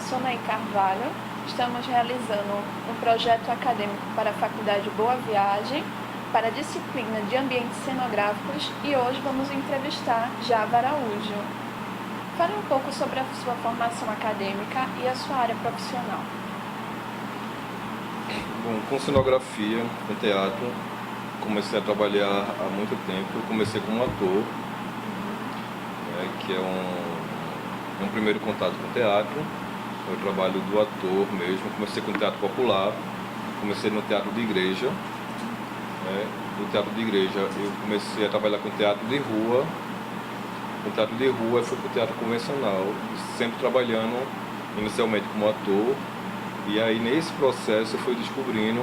sou Nay Carvalho. Estamos realizando um projeto acadêmico para a Faculdade Boa Viagem, para a disciplina de Ambientes Cenográficos, e hoje vamos entrevistar Java Araújo. Fale um pouco sobre a sua formação acadêmica e a sua área profissional. Bom, com cenografia, com teatro, comecei a trabalhar há muito tempo. Eu comecei como ator, que é um primeiro contato com teatro. Eu trabalho do ator mesmo. Comecei com teatro popular, comecei no teatro de igreja. Do teatro de igreja eu comecei a trabalhar com teatro de rua. Com teatro de rua eu fui para o teatro convencional, sempre trabalhando inicialmente como ator. E aí nesse processo eu fui descobrindo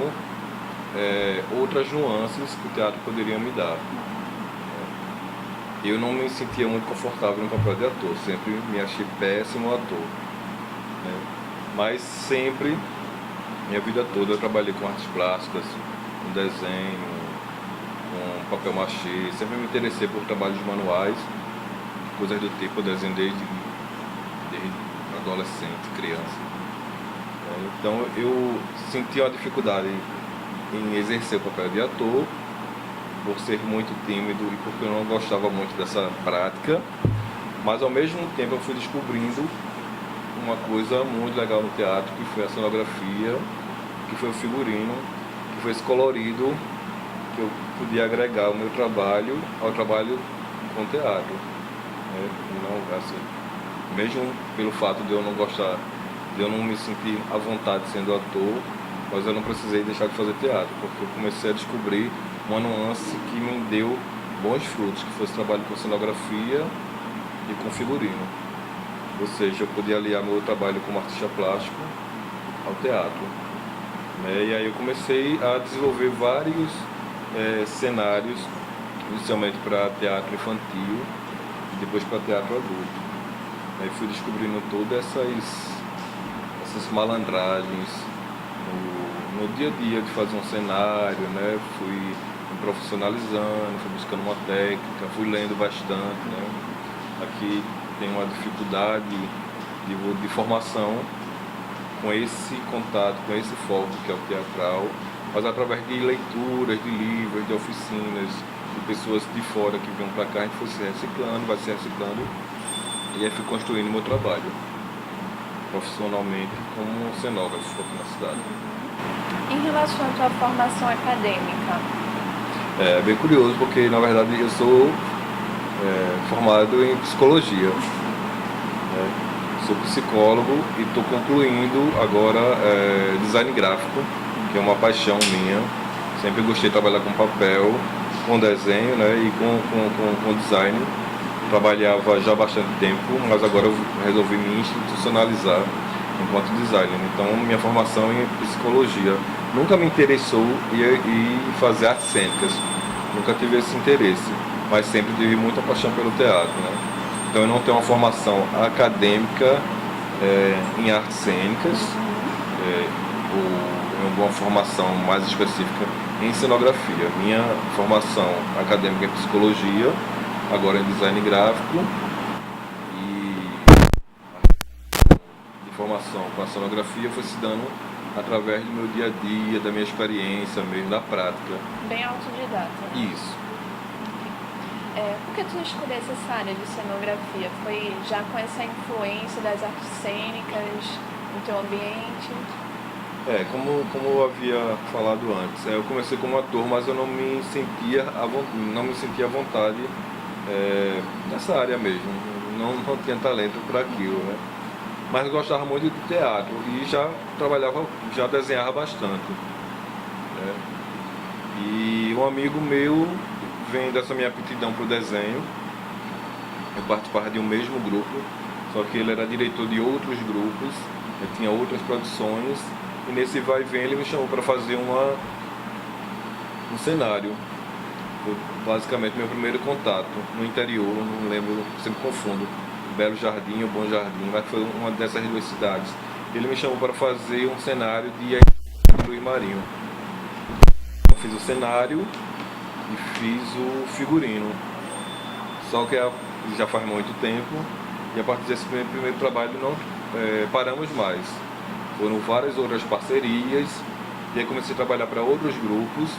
outras nuances que o teatro poderia me dar. Eu não me sentia muito confortável no papel de ator, sempre me achei péssimo ator. Mas sempre, minha vida toda, eu trabalhei com artes plásticas, com desenho, com papel machê, sempre me interessei por trabalhos manuais, coisas do tipo. Eu desenho desde adolescente, criança. Então eu senti uma dificuldade em exercer o papel de ator, por ser muito tímido e porque eu não gostava muito dessa prática, mas ao mesmo tempo eu fui descobrindo uma coisa muito legal no teatro, que foi a cenografia, que foi o figurino, que foi esse colorido que eu podia agregar o meu trabalho ao trabalho com teatro. Não, assim, mesmo pelo fato de eu não gostar, de eu não me sentir à vontade sendo ator, mas eu não precisei deixar de fazer teatro, porque eu comecei a descobrir uma nuance que me deu bons frutos, que foi esse trabalho com cenografia e com figurino. Ou seja, eu podia aliar meu trabalho como artista plástico ao teatro. E aí eu comecei a desenvolver vários cenários, inicialmente para teatro infantil e depois para teatro adulto. Aí fui descobrindo todas essas malandragens no dia a dia de fazer um cenário, Fui me profissionalizando, fui buscando uma técnica, fui lendo bastante, Aqui tem uma dificuldade de formação com esse contato, com esse foco que é o teatral, mas através de leituras, de livros, de oficinas, de pessoas de fora que vinham para cá, a gente foi se reciclando, vai se reciclando, e aí fui construindo o meu trabalho profissionalmente como cenógrafo aqui na cidade. Em relação à tua formação acadêmica? É bem curioso, porque na verdade eu sou formado em psicologia. Sou psicólogo e estou concluindo agora design gráfico, que é uma paixão minha. Sempre gostei de trabalhar com papel, com desenho, e com design. Trabalhava já há bastante tempo, mas agora eu resolvi me institucionalizar enquanto designer. Então minha formação é em psicologia. Nunca me interessou em fazer artes cênicas, nunca tive esse interesse, mas sempre tive muita paixão pelo teatro. Então eu não tenho uma formação acadêmica em artes cênicas, ou uma formação mais específica em cenografia. Minha formação acadêmica é em psicologia, agora em design gráfico, e de formação com a cenografia foi se dando através do meu dia a dia, da minha experiência mesmo, da prática. Bem autodidata. Isso. Por que tu escolhesse essa área de cenografia? Foi já com essa influência das artes cênicas no teu ambiente? Como eu havia falado antes, eu comecei como ator, mas eu não me sentia à vontade nessa área mesmo. Não tinha talento para aquilo, Mas eu gostava muito de teatro e já desenhava bastante. E um amigo meu, vendo essa minha aptidão para o desenho, eu participava de um mesmo grupo, só que ele era diretor de outros grupos, ele tinha outras produções, e nesse vai e vem ele me chamou para fazer um cenário. Foi basicamente meu primeiro contato no interior, não lembro, sempre confundo, Belo Jardim ou Bom Jardim, mas foi uma dessas duas cidades. Ele me chamou para fazer um cenário de Luiz Marinho. Eu fiz o cenário e fiz o figurino. Só que já faz muito tempo, e a partir desse primeiro trabalho paramos mais. Foram várias outras parcerias, e aí comecei a trabalhar para outros grupos,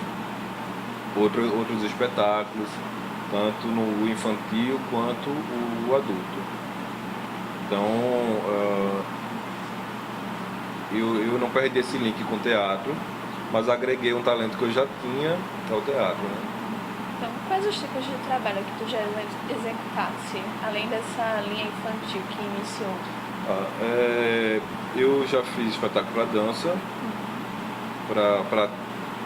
outros espetáculos, tanto no infantil quanto o adulto. Então, eu não perdi esse link com o teatro, mas agreguei um talento que eu já tinha ao teatro, né? Então, quais os tipos de trabalho que tu já executasse, além dessa linha infantil que iniciou? Eu já fiz espetáculo para dança,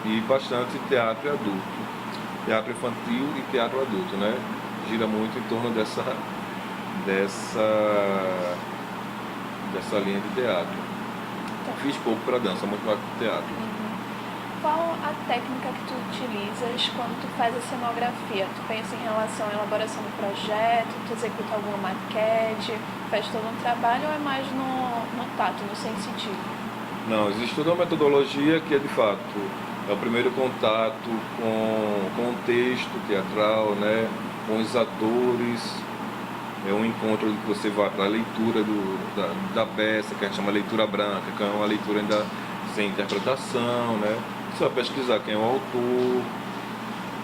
e bastante teatro adulto, teatro infantil e teatro adulto, né? Gira muito em torno dessa linha de teatro. Fiz pouco para dança, muito mais para teatro. Qual a técnica que tu utilizas quando tu faz a cenografia? Tu pensa em relação à elaboração do projeto, tu executa alguma maquete, faz todo um trabalho ou é mais no tato, no sensitivo? Não, existe toda uma metodologia que é de fato o primeiro contato com o texto teatral, né, com os atores, é um encontro em que você vai para a leitura da peça, que a gente chama leitura branca, que é uma leitura ainda sem interpretação, né? Você vai pesquisar quem é o autor,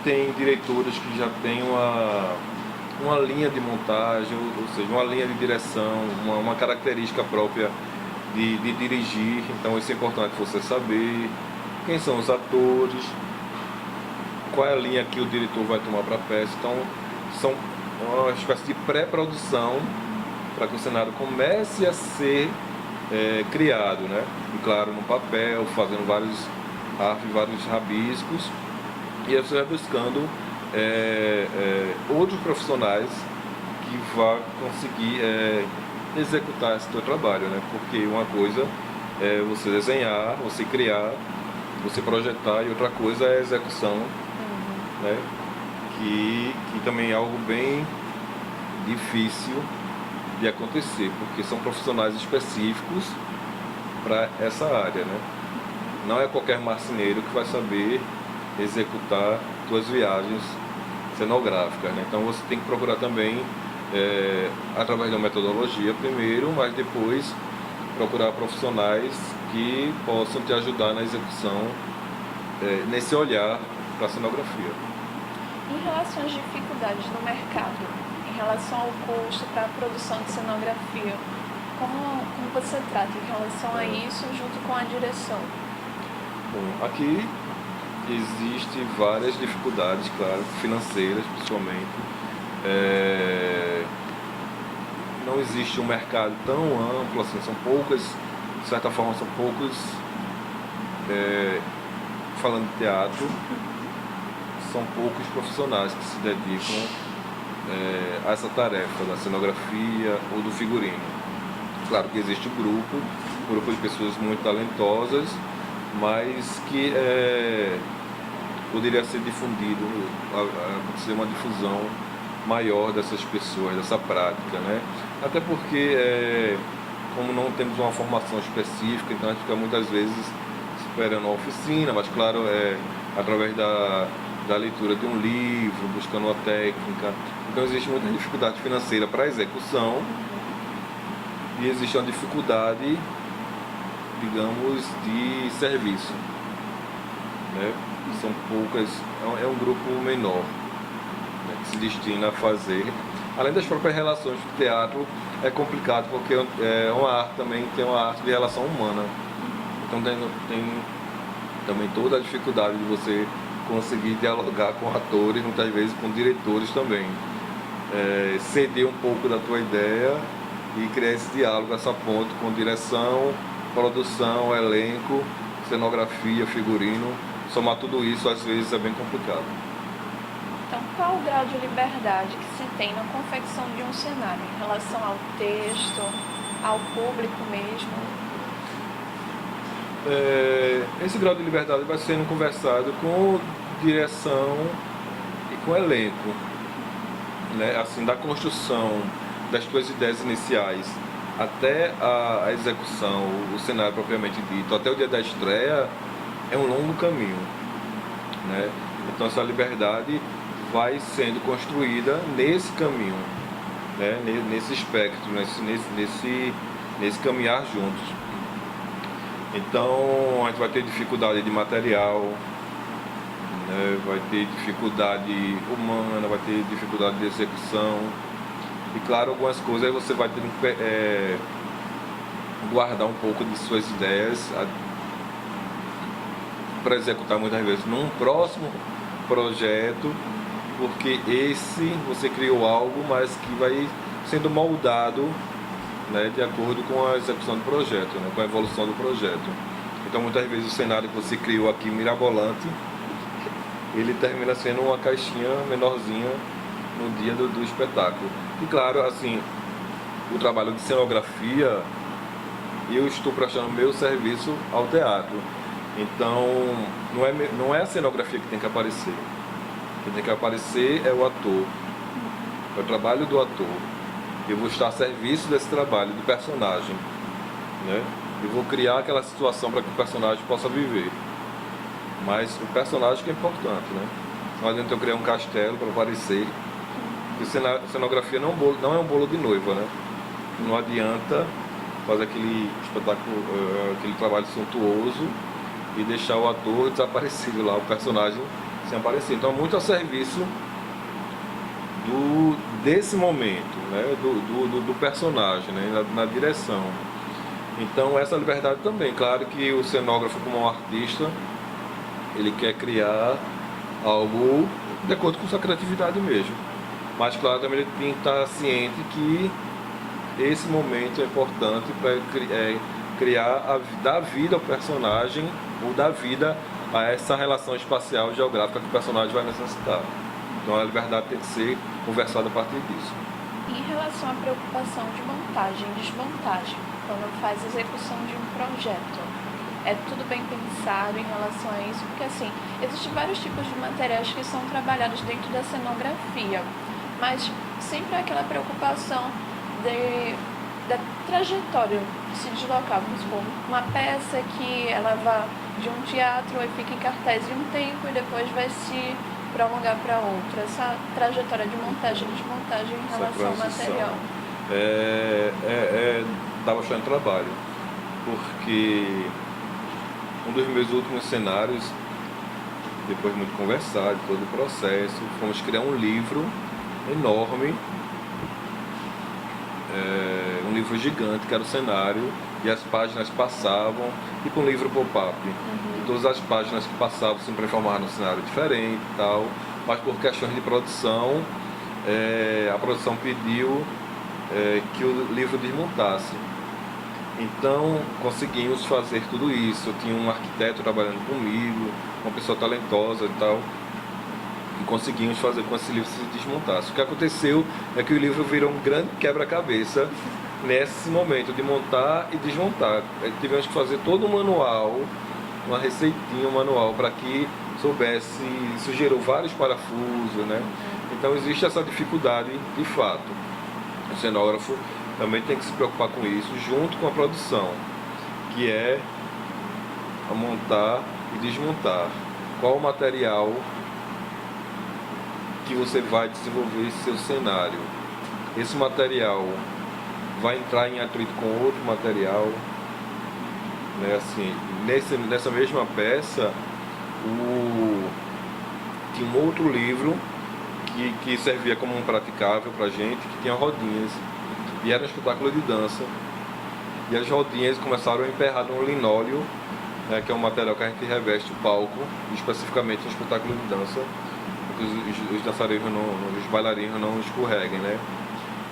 tem diretores que já têm uma linha de montagem, ou seja, uma linha de direção, uma característica própria de dirigir. Então isso é importante você saber quem são os atores, qual é a linha que o diretor vai tomar para a peça. Então são uma espécie de pré-produção para que o cenário comece a ser criado, né? E claro, no papel, fazendo vários rabiscos, e aí você vai buscando outros profissionais que vão conseguir executar esse teu trabalho, né? Porque uma coisa é você desenhar, você criar, você projetar, e outra coisa é a execução, né? Que também é algo bem difícil de acontecer, porque são profissionais específicos para essa área, né? Não é qualquer marceneiro que vai saber executar suas viagens cenográficas, né? Então você tem que procurar também, através da metodologia primeiro, mas depois procurar profissionais que possam te ajudar na execução, nesse olhar para a cenografia. Em relação às dificuldades no mercado, em relação ao custo para a produção de cenografia, como você trata em relação a isso junto com a direção? Bom, aqui existem várias dificuldades, claro, financeiras principalmente. Não existe um mercado tão amplo assim, são poucas, de certa forma, são poucos, falando de teatro, são poucos profissionais que se dedicam a essa tarefa da cenografia ou do figurino. Claro que existe um grupo de pessoas muito talentosas, mas que poderia ser difundido, acontecer uma difusão maior dessas pessoas, dessa prática, né? Até porque, como não temos uma formação específica, então a gente fica muitas vezes esperando uma oficina, mas claro, através da leitura de um livro, buscando uma técnica. Então existe muita dificuldade financeira para a execução, e existe uma dificuldade, digamos, de serviço, né? São poucas, é um grupo menor, né, que se destina a fazer. Além das próprias relações do teatro, é complicado porque é uma arte também, tem uma arte de relação humana. Então tem também toda a dificuldade de você conseguir dialogar com atores, muitas vezes com diretores também. Ceder um pouco da tua ideia e criar esse diálogo, essa ponte com direção, produção, elenco, cenografia, figurino. Somar tudo isso às vezes é bem complicado. Então, qual o grau de liberdade que se tem na confecção de um cenário em relação ao texto, ao público mesmo? Esse grau de liberdade vai sendo conversado com direção e com elenco, né? Assim, da construção das tuas ideias iniciais até a execução, o cenário propriamente dito, até o dia da estreia, é um longo caminho, né? Então essa liberdade vai sendo construída nesse caminho, né? Nesse espectro, nesse nesse caminhar juntos. Então a gente vai ter dificuldade de material, né? Vai ter dificuldade humana, vai ter dificuldade de execução. E claro, algumas coisas aí você vai ter que guardar um pouco de suas ideias para executar muitas vezes num próximo projeto, porque esse você criou algo, mas que vai sendo moldado, né, de acordo com a execução do projeto, né, com a evolução do projeto. Então muitas vezes o cenário que você criou aqui mirabolante, ele termina sendo uma caixinha menorzinha no dia do espetáculo. E claro, assim, o trabalho de cenografia, eu estou prestando meu serviço ao teatro. Então não é a cenografia que tem que aparecer. Quem tem que aparecer é o ator, é o trabalho do ator. Eu vou estar a serviço desse trabalho, do personagem, né? Eu vou criar aquela situação para que o personagem possa viver. Mas o personagem que é importante, né? Não adianta eu criar um castelo para aparecer. Porque cenografia não é um bolo de noiva, né? Não adianta fazer aquele espetáculo, aquele trabalho suntuoso e deixar o ator desaparecido lá, o personagem sem aparecer. Então, muito a serviço desse momento, né? do personagem, né? na direção. Então, essa liberdade também. Claro que o cenógrafo, como um artista, ele quer criar algo de acordo com sua criatividade mesmo. Mas, claro, também ele tem que estar ciente que esse momento é importante para criar, dar vida ao personagem ou dar vida a essa relação espacial e geográfica que o personagem vai necessitar. Então a liberdade tem que ser conversada a partir disso. Em relação à preocupação de montagem e desmontagem, quando faz a execução de um projeto, é tudo bem pensado em relação a isso? Porque assim, existem vários tipos de materiais que são trabalhados dentro da cenografia, mas sempre há aquela preocupação da trajetória de se deslocar. Vamos supor, uma peça que ela vá de um teatro e fica em cartaz de um tempo e depois vai se prolongar para outro. Essa trajetória de montagem e desmontagem em relação ao material. Dá bastante trabalho, porque um dos meus últimos cenários, depois de muito conversar, de todo o processo, fomos criar um livro enorme, um livro gigante que era o cenário, e as páginas passavam, tipo um livro pop-up. E todas as páginas que passavam se transformavam num cenário diferente e tal, mas por questões de produção, a produção pediu que o livro desmontasse. Então conseguimos fazer tudo isso. Eu tinha um arquiteto trabalhando comigo, uma pessoa talentosa e tal, e conseguimos fazer com que esse livro se desmontasse. O que aconteceu é que o livro virou um grande quebra-cabeça nesse momento de montar e desmontar. Tivemos que fazer todo um manual, uma receitinha, um manual para que soubesse. Isso gerou vários parafusos, né? Então existe essa dificuldade de fato. O cenógrafo também tem que se preocupar com isso, junto com a produção, que é a montar e desmontar. Qual o material que você vai desenvolver seu cenário? Esse material vai entrar em atrito com outro material, né? Assim, nessa mesma peça, tinha um outro livro que servia como um praticável pra gente, que tinha rodinhas, e era um espetáculo de dança, e as rodinhas começaram a emperrar no linóleo, né, que é um material que a gente reveste o palco, especificamente no espetáculo de dança, para que os dançarinos, os bailarinos não escorreguem, né?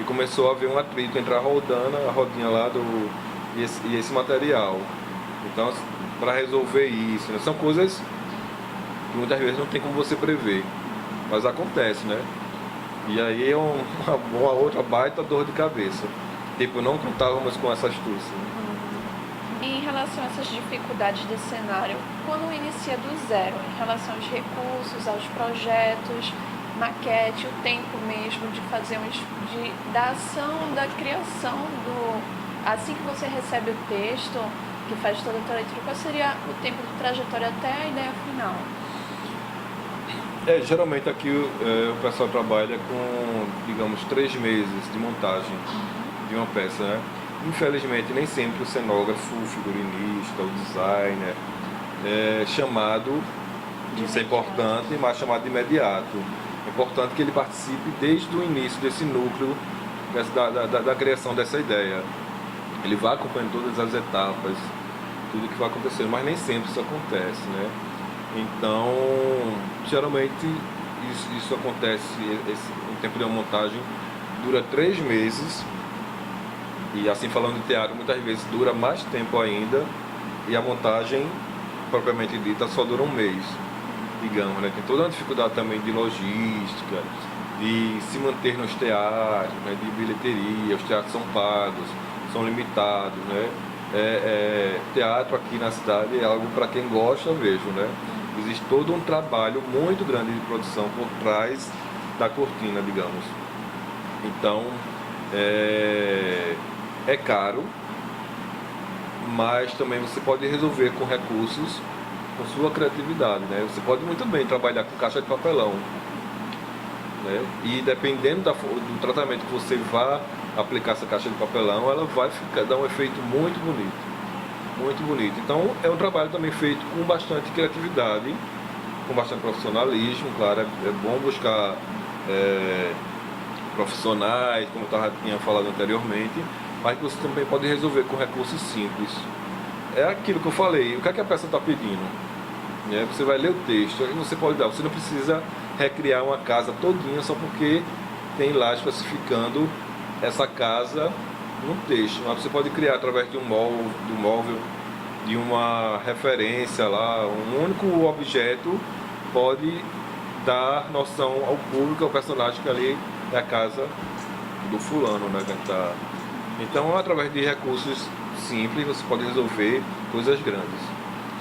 E começou a haver um atrito entre a rodinha lá e esse material. Então, para resolver isso, né, são coisas que muitas vezes não tem como você prever, mas acontece, né? E aí é uma outra baita dor de cabeça. Tipo, não contávamos com essa astúcia. Em relação a essas dificuldades de cenário, quando inicia do zero, em relação aos recursos, aos projetos, maquete, o tempo mesmo de fazer da ação, da criação assim que você recebe o texto, que faz toda a leitura, qual seria o tempo de trajetória até a ideia final? Geralmente aqui o pessoal trabalha com, digamos, 3 meses de montagem de uma peça, né? infelizmente nem sempre o cenógrafo, o figurinista, o designer é chamado, isso é importante, mas chamado de imediato. É importante que ele participe desde o início desse núcleo, da criação dessa ideia. Ele vai acompanhando todas as etapas, tudo que vai acontecendo, mas nem sempre isso acontece, né? Então, geralmente isso acontece, o tempo de uma montagem dura 3 meses, e assim falando de teatro, muitas vezes dura mais tempo ainda, e a montagem propriamente dita só dura 1 mês, digamos, né? Tem toda uma dificuldade também de logística, de se manter nos teatros, né? De bilheteria, os teatros são pagos, são limitados, né? Teatro aqui na cidade é algo para quem gosta mesmo, né? Existe todo um trabalho muito grande de produção por trás da cortina, digamos. Então, é caro, mas também você pode resolver com recursos, com sua criatividade, né? Você pode muito bem trabalhar com caixa de papelão, né? E dependendo do tratamento que você vá aplicar essa caixa de papelão, ela vai dar um efeito muito bonito. Muito bonito. Então é um trabalho também feito com bastante criatividade, com bastante profissionalismo, claro, é bom buscar profissionais, como eu tinha falado anteriormente, mas que você também pode resolver com recursos simples. É aquilo que eu falei, o que é que a peça está pedindo? Você vai ler o texto, e você pode dar, você não precisa recriar uma casa todinha só porque tem lá especificando essa casa no texto, mas você pode criar através de um móvel, de uma referência lá, um único objeto pode dar noção ao público, ao personagem que ali é a casa do fulano, né? Então, através de recursos simples, você pode resolver coisas grandes.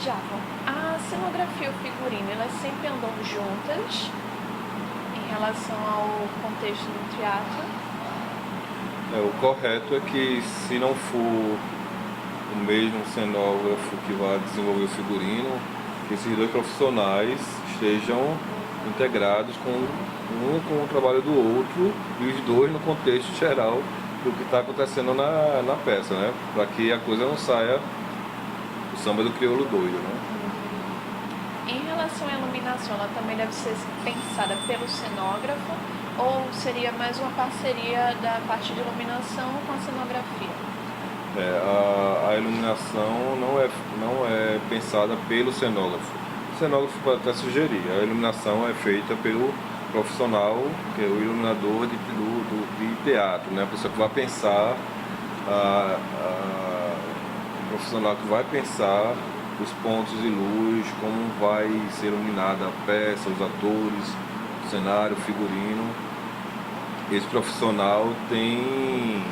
Java, a cenografia e o figurino, elas sempre andam juntas em relação ao contexto do teatro? O correto é que, se não for o mesmo cenógrafo que vai desenvolver o figurino, que esses 2 profissionais estejam integrados com um com o trabalho do outro, e os 2 no contexto geral do que está acontecendo na peça, né? Para que a coisa não saia o samba do crioulo doido, né? Em relação à iluminação, ela também deve ser pensada pelo cenógrafo, ou seria mais uma parceria da parte de iluminação com a cenografia? A iluminação não é pensada pelo cenógrafo. O cenógrafo pode até sugerir, a iluminação é feita pelo profissional, que é o iluminador de teatro, né? A pessoa que vai pensar, o profissional que vai pensar os pontos de luz, como vai ser iluminada a peça, os atores, o cenário, o figurino. Esse profissional tem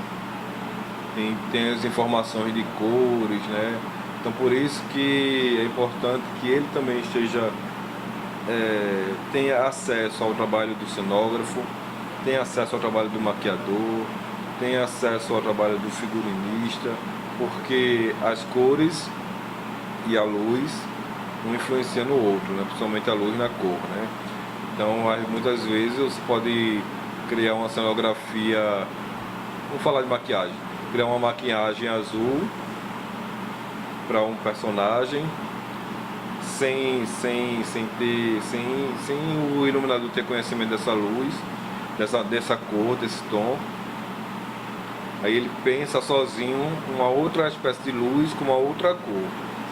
as informações de cores, né? Então por isso que é importante que ele também tenha acesso ao trabalho do cenógrafo, tenha acesso ao trabalho do maquiador, tenha acesso ao trabalho do figurinista, porque as cores e a luz um influencia no outro, né? Principalmente a luz na cor, né? Então muitas vezes você pode criar uma cenografia, vamos falar de maquiagem, criar uma maquiagem azul para um personagem sem o iluminador ter conhecimento dessa luz, dessa cor, desse tom. Aí ele pensa sozinho uma outra espécie de luz com uma outra cor.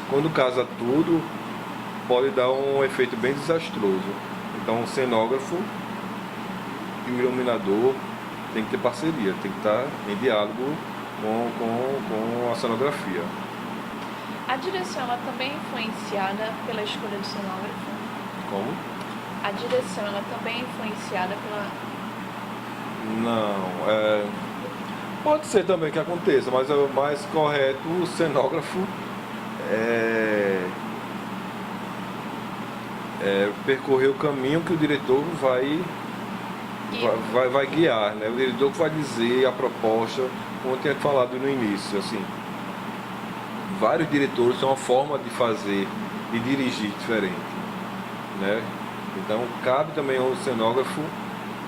Quando casa tudo, pode dar um efeito bem desastroso. Então o cenógrafo e o iluminador tem que ter parceria, tem que estar em diálogo com a cenografia. A direção, ela também é influenciada pela escolha do cenógrafo? Como? A direção, ela também é influenciada pela... Não, pode ser também que aconteça, mas é o mais correto o cenógrafo percorrer o caminho que o diretor vai guiar, né? O diretor que vai dizer a proposta, como eu tinha falado no início, assim, vários diretores têm uma forma de fazer e dirigir diferente, né? Então cabe também ao cenógrafo,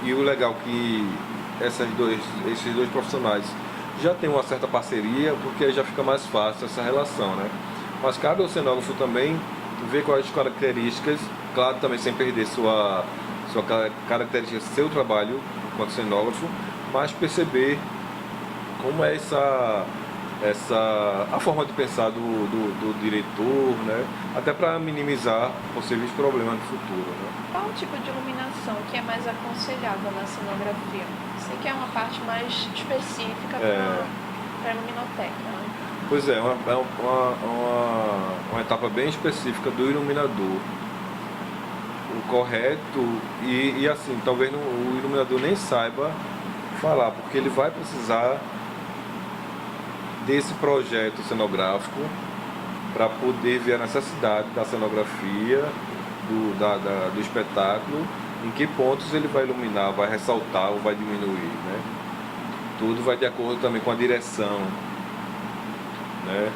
e o legal que esses dois profissionais já tem uma certa parceria, porque aí já fica mais fácil essa relação, né? Mas cabe ao cenógrafo também ver quais as características, claro, também sem perder sua característica, seu trabalho enquanto cenógrafo, mas perceber como é a forma de pensar do diretor, né? Até para minimizar possíveis problemas no futuro, né? Qual o tipo de iluminação que é mais aconselhável na cenografia? Sei que é uma parte mais específica para a luminoteca, né? Pois é, uma etapa bem específica do iluminador. O correto, e assim, talvez o iluminador nem saiba falar, porque ele vai precisar desse projeto cenográfico para poder ver a necessidade da cenografia, do espetáculo, em que pontos ele vai iluminar, vai ressaltar ou vai diminuir, né? Tudo vai de acordo também com a direção, né?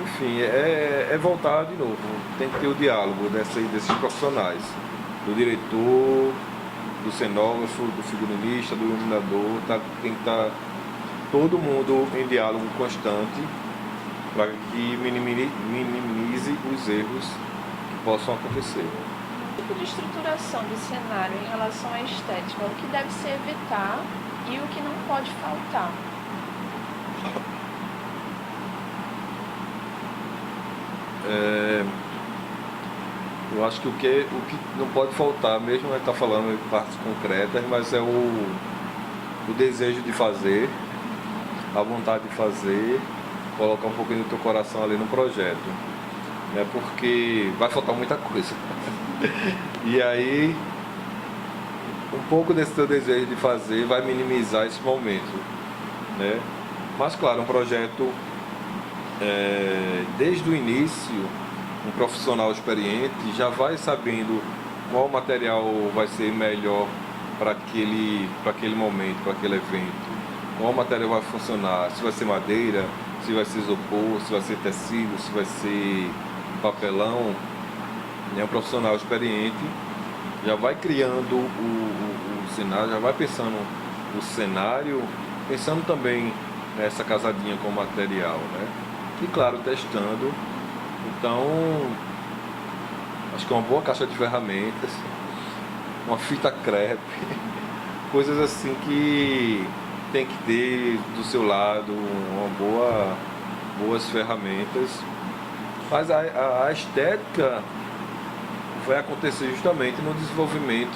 Enfim, é voltar de novo, tem que ter o diálogo desses profissionais, do diretor, do cenógrafo, do figurinista, do iluminador, tem que estar todo mundo em diálogo constante para que minimize os erros que possam acontecer. Que tipo de estruturação de cenário em relação à estética, o que deve se evitar e o que não pode faltar? Eu acho que o que não pode faltar, mesmo a gente está falando de partes concretas, mas é o desejo de fazer, a vontade de fazer, colocar um pouquinho do teu coração ali no projeto, né? Porque vai faltar muita coisa. E aí, um pouco desse teu desejo de fazer vai minimizar esse momento, né? Mas claro, um projeto, desde o início, um profissional experiente já vai sabendo qual material vai ser melhor para aquele momento, para aquele evento. Qual material vai funcionar, se vai ser madeira, se vai ser isopor, se vai ser tecido, se vai ser papelão. Um profissional experiente já vai criando o cenário, já vai pensando o cenário, pensando também nessa casadinha com material, né? E claro, testando. Então, acho que é uma boa caixa de ferramentas, uma fita crepe, coisas assim que tem que ter do seu lado, boas ferramentas. Mas a estética vai acontecer justamente no desenvolvimento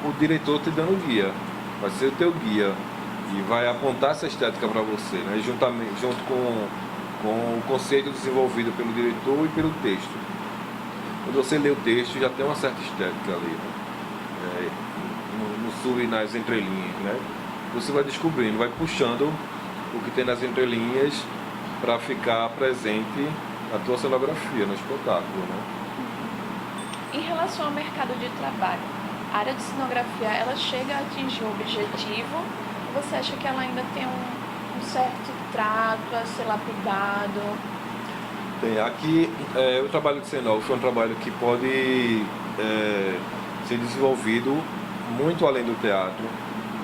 o diretor te dando guia, vai ser o teu guia e vai apontar essa estética para você, né? Junto com o conceito desenvolvido pelo diretor e pelo texto. Quando você lê o texto, já tem uma certa estética ali, né? Nas entrelinhas, né? Você vai descobrindo, vai puxando o que tem nas entrelinhas para ficar presente na tua cenografia, no espetáculo, né? Em relação ao mercado de trabalho, a área de cenografia, ela chega a atingir o objetivo? Ou você acha que ela ainda tem um certo trato a ser lapidado? Aqui, o trabalho de cenógrafo é um trabalho que pode ser desenvolvido muito além do teatro,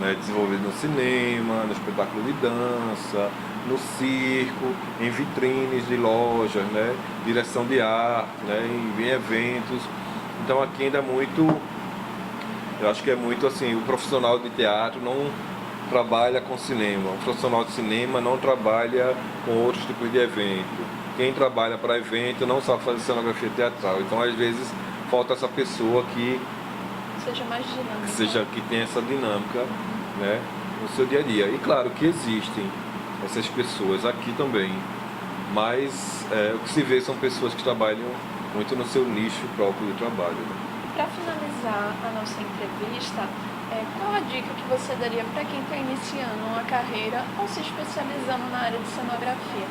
né? Desenvolvido no cinema, no espetáculo de dança, no circo, em vitrines de lojas, né? Direção de arte, né? Em eventos. Então aqui ainda é muito, eu acho que é muito assim, o profissional de teatro não trabalha com cinema, o profissional de cinema não trabalha com outros tipos de evento. Quem trabalha para evento não sabe fazer cenografia teatral, então às vezes falta essa pessoa que seja mais dinâmica, que tenha essa dinâmica, né, no seu dia a dia. E claro que existem essas pessoas aqui também, mas o que se vê são pessoas que trabalham muito no seu nicho próprio de trabalho, né? Para finalizar a nossa entrevista, qual a dica que você daria para quem está iniciando uma carreira ou se especializando na área de cenografia?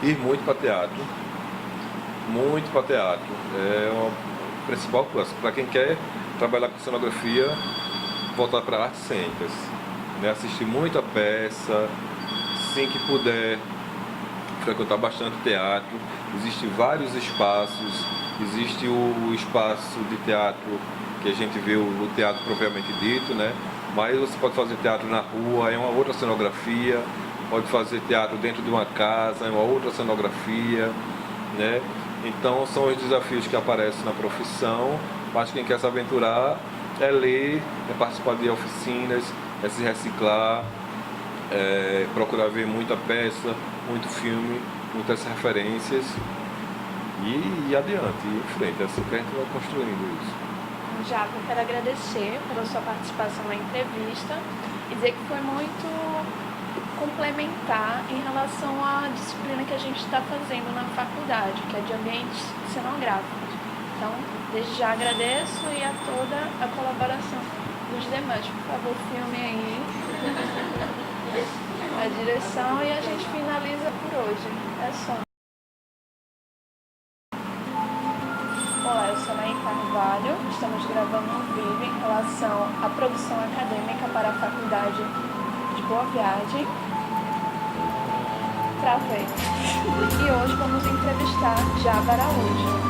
Ir muito para teatro, muito para teatro. É uma principal coisa. Para quem quer trabalhar com cenografia, voltar para artes cênicas, né? Assistir muita peça, assim que puder, frequentar bastante teatro. Existem vários espaços, existe o espaço de teatro que a gente vê o teatro propriamente dito, né? mas você pode fazer teatro na rua, é uma outra cenografia, pode fazer teatro dentro de uma casa, é uma outra cenografia, né? Então são os desafios que aparecem na profissão, mas quem quer se aventurar é ler, é participar de oficinas, é se reciclar, é procurar ver muita peça, muito filme, muitas referências e ir adiante, ir em frente. É assim que a gente vai construindo isso. Jaco, eu quero agradecer pela sua participação na entrevista e dizer que foi muito complementar em relação à disciplina que a gente está fazendo na faculdade, que é de ambientes cenográficos. Então, desde já agradeço e a toda a colaboração dos demais. Por favor, filme aí a direção e a gente finaliza por hoje. É só. Olá, eu sou Naí Carvalho, estamos gravando um vídeo em relação à produção acadêmica para a Faculdade de Boa Viagem. Travei. E hoje vamos entrevistar Java Araújo.